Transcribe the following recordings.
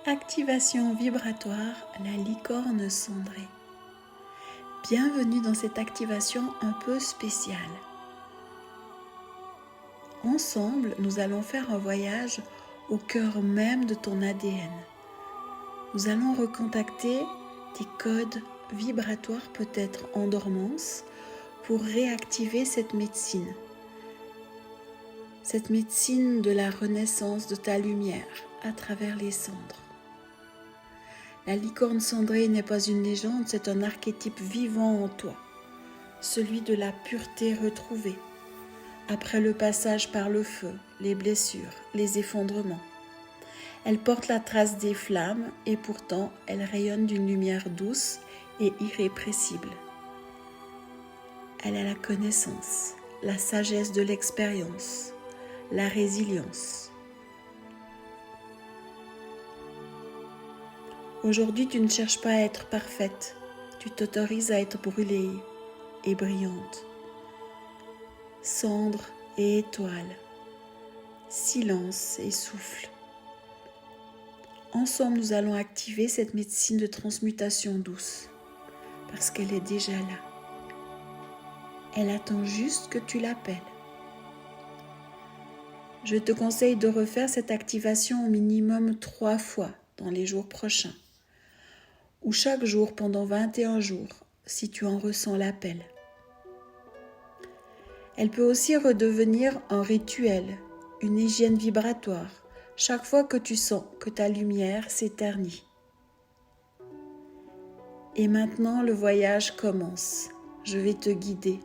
Activation vibratoire, la licorne cendrée. Bienvenue dans cette activation un peu spéciale. Ensemble, nous allons faire un voyage au cœur même de ton ADN. Nous allons recontacter tes codes vibratoires peut-être en dormance pour réactiver cette médecine de la renaissance de ta lumière à travers les cendres. La licorne cendrée n'est pas une légende, c'est un archétype vivant en toi, celui de la pureté retrouvée, après le passage par le feu, les blessures, les effondrements. Elle porte la trace des flammes et pourtant elle rayonne d'une lumière douce et irrépressible. Elle a la connaissance, la sagesse de l'expérience, la résilience. Aujourd'hui, tu ne cherches pas à être parfaite, tu t'autorises à être brûlée et brillante. Cendre et étoile, silence et souffle. Ensemble, nous allons activer cette médecine de transmutation douce, parce qu'elle est déjà là. Elle attend juste que tu l'appelles. Je te conseille de refaire cette activation au minimum 3 fois dans les jours prochains, ou chaque jour pendant 21 jours, si tu en ressens l'appel. Elle peut aussi redevenir un rituel, une hygiène vibratoire, chaque fois que tu sens que ta lumière s'éternit. Et maintenant, le voyage commence. Je vais te guider.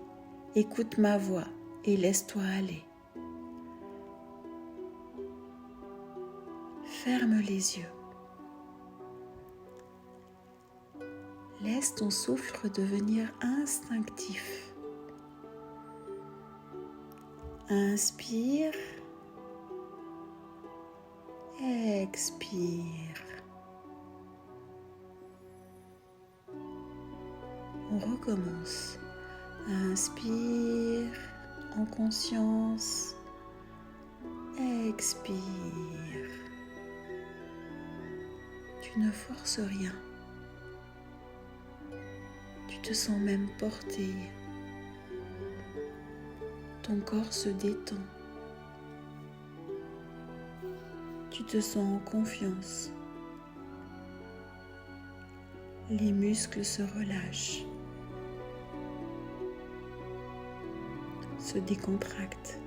Écoute ma voix et laisse-toi aller. Ferme les yeux. Laisse ton souffle redevenir instinctif. Inspire. Expire. On recommence. Inspire en conscience. Expire. Tu ne forces rien. Tu te sens même porté. Ton corps se détend. Tu te sens en confiance. Les muscles se relâchent, se décontractent.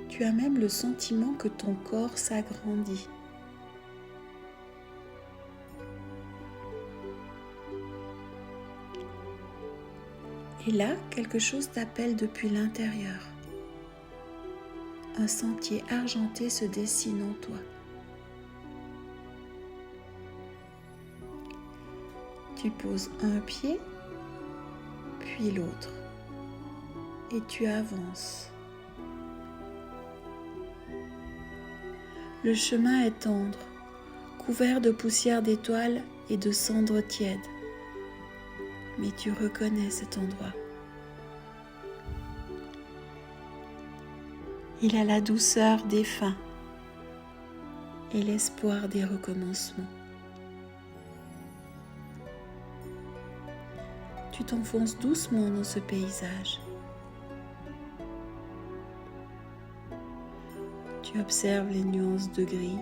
Tu as même le sentiment que ton corps s'agrandit. Et là, quelque chose t'appelle depuis l'intérieur. Un sentier argenté se dessine en toi. Tu poses un pied, puis l'autre, et tu avances. Le chemin est tendre, couvert de poussière d'étoiles et de cendres tièdes. Mais tu reconnais cet endroit. Il a la douceur des fins et l'espoir des recommencements. Tu t'enfonces doucement dans ce paysage. Tu observes les nuances de gris,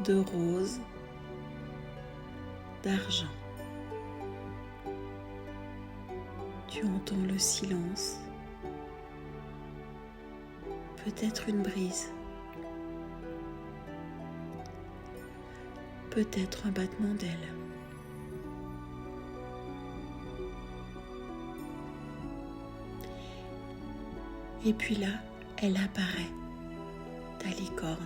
de rose, d'argent. Tu entends le silence, peut-être une brise, peut-être un battement d'ailes. Et puis là, elle apparaît, ta licorne,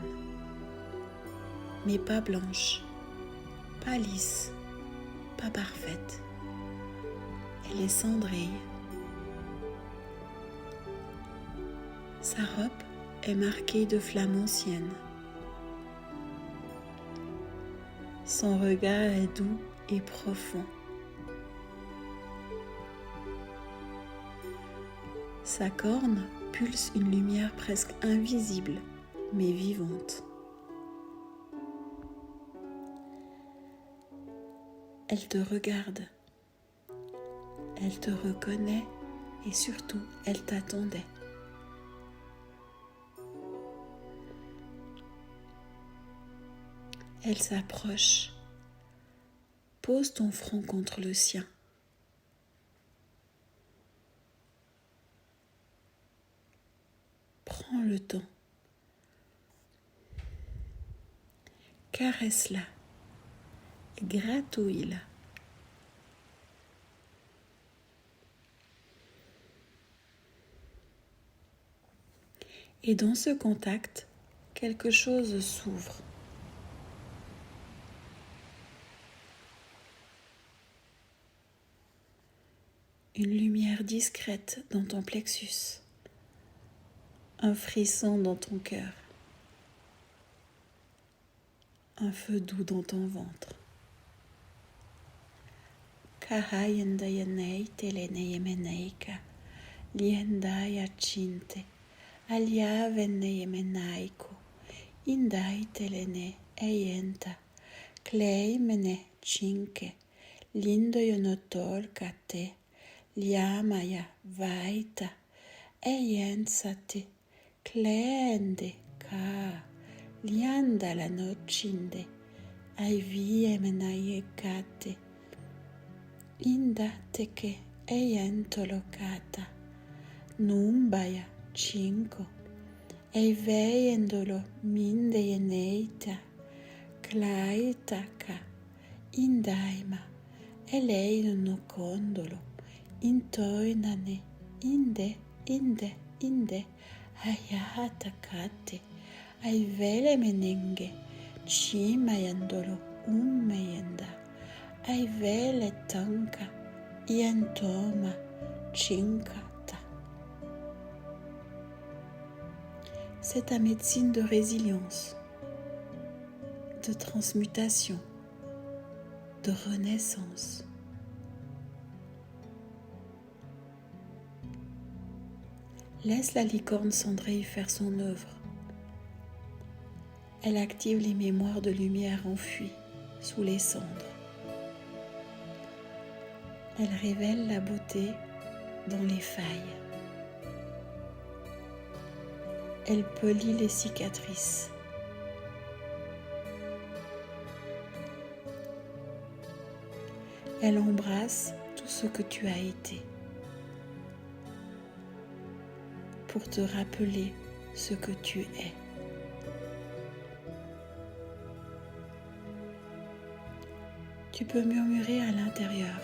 mais pas blanche, pas lisse, pas parfaite. Elle est cendrée. Sa robe est marquée de flammes anciennes. Son regard est doux et profond. Sa corne propulse une lumière presque invisible, mais vivante. Elle te regarde, elle te reconnaît et surtout, elle t'attendait. Elle s'approche. Pose ton front contre le sien. Prends le temps. Caresse-la. Gratouille-la. Et dans ce contact, quelque chose s'ouvre. Une lumière discrète dans ton plexus. Un frisson dans ton cœur. Un feu doux dans ton ventre. Kahayendayanei teleneyemeneika, liendaya chinte, aliaveneyemenaiko, indai telene eyenta, kleimene chinke, lindoyonotol kate, liamaya vaita, eyensate, kleende ka, lianda la nocinde, aiviemenaye kate, inda teke eyentolokata, numbaya cinco, eiveiendolo mindeyeneita, klaitaka, indaima, eleino nokondolo, intoinane, inde, ayatakate, aivele menenge, chimayandolo, ummeyenda, aivele tanka, ientoma, chinkata. C'est ta médecine de résilience, de transmutation, de renaissance. Laisse la licorne cendrée faire son œuvre. Elle active les mémoires de lumière enfuies sous les cendres. Elle révèle la beauté dans les failles. Elle polit les cicatrices. Elle embrasse tout ce que tu as été pour te rappeler ce que tu es. Tu peux murmurer à l'intérieur.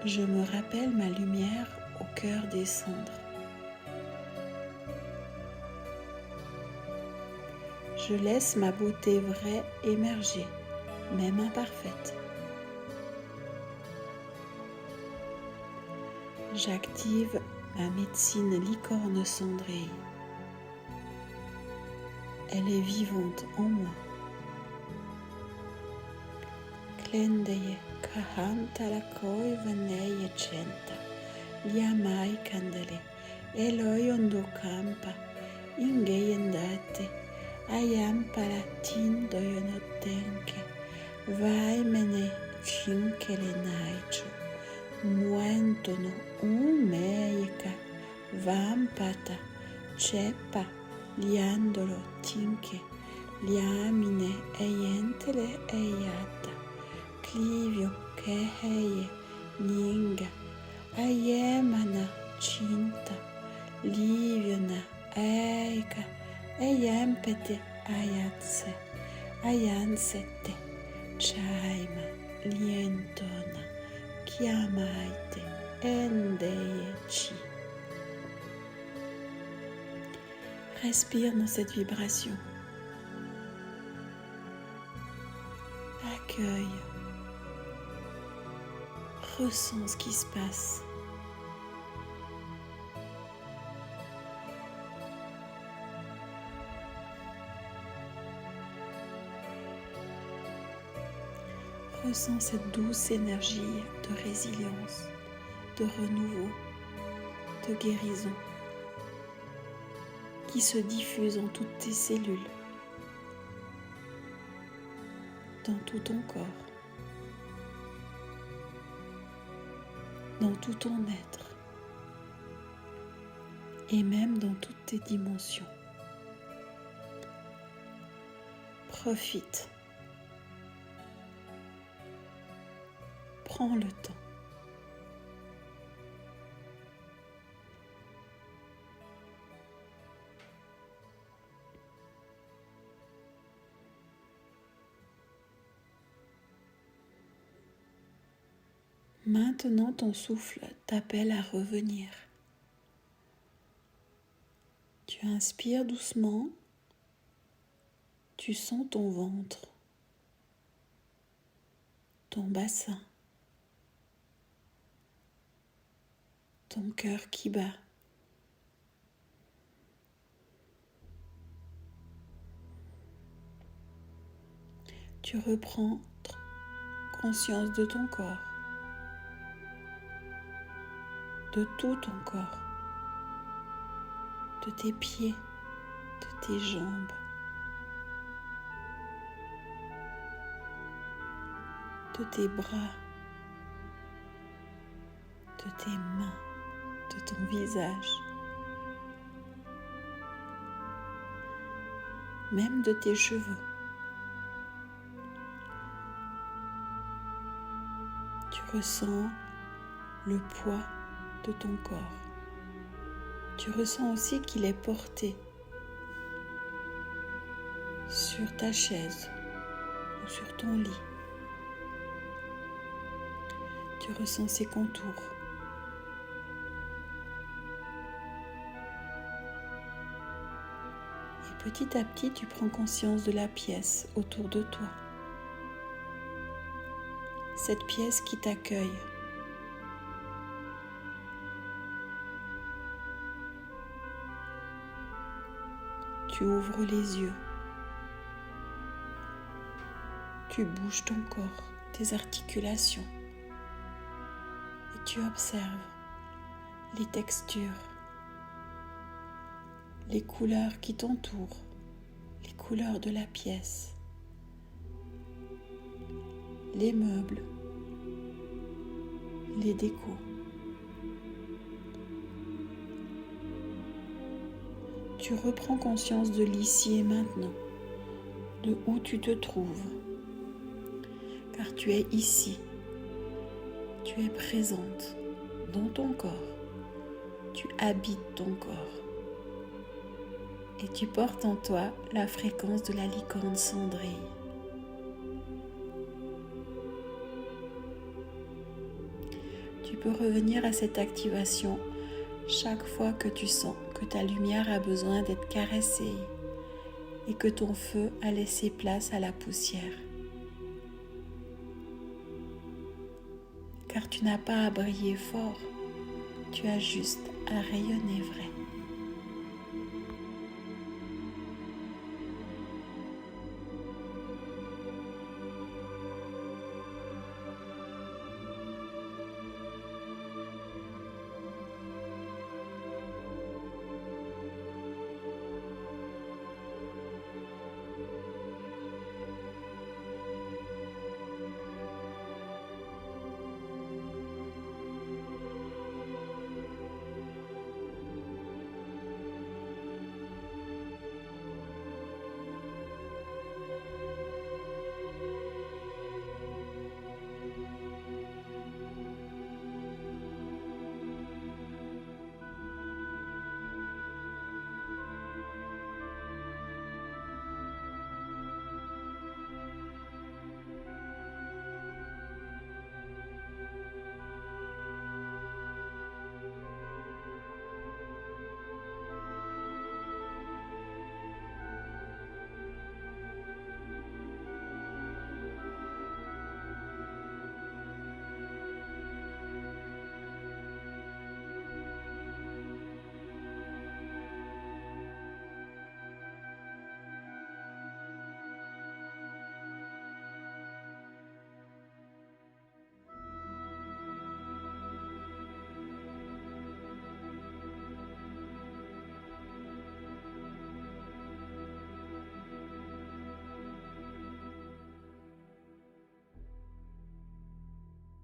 Je me rappelle ma lumière au cœur des cendres. Je laisse ma beauté vraie émerger, même imparfaite. J'active ma médecine licorne cendrée. Elle est vivante en moi. Klendeye kahanta la koi vaneye centa, liamai candele, eloyondo campa, ingeyendate, ayampala tindo yonotenke, vai mene cinkele naicho, muentono umeika, vampata, ceppa, liandolo tinke, liamine eyentele eyata, clivio keheye, ninga, ayemana cinta, liviona eika, eyempete ayatse, ayansete, chaima, lientona, chiamaite, endeyeci. Respire dans cette vibration. Accueille. Ressens ce qui se passe. Ressens cette douce énergie de résilience, de renouveau, de guérison. qui se diffuse en toutes tes cellules, dans tout ton corps, dans tout ton être et même dans toutes tes dimensions. Profite. Prends le temps. Maintenant, ton souffle t'appelle à revenir. Tu inspires doucement, tu sens ton ventre, ton bassin, ton cœur qui bat. Tu reprends conscience de ton corps, de tout ton corps, de tes pieds, de tes jambes, de tes bras, de tes mains, de ton visage, même de tes cheveux. Tu ressens le poids de ton corps. Tu ressens aussi qu'il est porté sur ta chaise ou sur ton lit. Tu ressens ses contours. Et petit à petit, tu prends conscience de la pièce autour de toi. Cette pièce qui t'accueille. Tu ouvres les yeux. Tu bouges ton corps, tes articulations. Et tu observes les textures, les couleurs qui t'entourent, les couleurs de la pièce, les meubles, les décos. Tu reprends conscience de l'ici et maintenant, de où tu te trouves, car tu es ici, tu es présente dans ton corps, tu habites ton corps et tu portes en toi la fréquence de la licorne cendrée. Tu peux revenir à cette activation chaque fois que tu sens que ta lumière a besoin d'être caressée et que ton feu a laissé place à la poussière. Car tu n'as pas à briller fort, tu as juste à rayonner vrai.